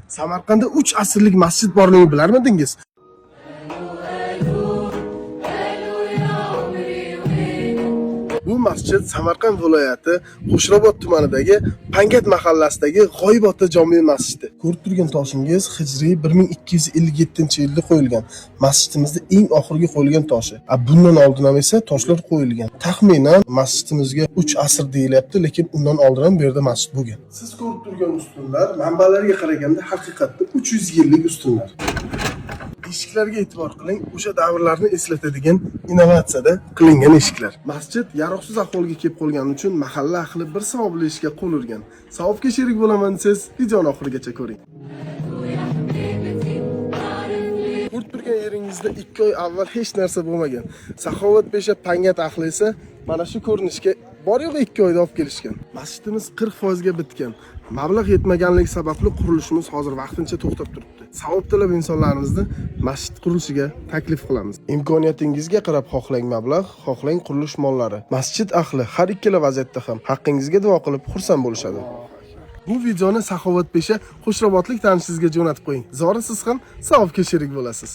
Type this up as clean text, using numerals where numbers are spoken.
Samarqandda 3 asrlik masjid borligini bilarmidingiz? Bu masjid Samarqand viloyati Qo'shrabot tumanidagi Pangat mahallasidagi G'oyib ota jome masjidi. Ko'rib turgan toshingiz hijriy 1257-yilda qo'yilgan. Masjidimizda eng oxirgi qo'yilgan toshi. Bundan oldin ham esa toshlar qo'yilgan. Taxminan masjidimizga 3 asr deyilyapti, lekin undan oldin ham bu yerda masjid bo'lgan. Siz ko'rib turgan ustunlar manbalarga qaraganda haqiqatda 300 yillik ustunlar. Eshiklarga e'tibor qiling, o'sha davrlarni eslatadigan innovatsiyada qilingan eshiklar. Masjid yaroqsiz ahvolga kelib qolgani uchun mahalla ahli bir savobli ishga qo'l urgan. Savobga sherik bo'laman desangiz, videoni oxirigacha ko'ring. Ko'rib turgan yeringizda 2 oy avval hech narsa bo'lmagan. Saxovatpesha Pangat ahli esa mana shu ko'rinishga bor-yo'g'i 2 oyda olib kelishgan. Masjidimiz 40% ga bitgan. Mablag' yetmaganligi sababli qurilishimiz hozir vaqtincha to'xtab turibdi. Savob talab insonlarimizni masjid qurilishiga taklif qilamiz. Imkoniyatingizga qarab xohlang mablag', xohlang qurilish mollari. Masjid ahli har ikkala vaziyatda ham haqqingizga duo qilib xursand bo'lishadi. Bu videoni Saxovatpesha Qo'shrabotlik tanishingizga jo'natib qo'ying. Zora siz ham savobga sherik bo'lasiz.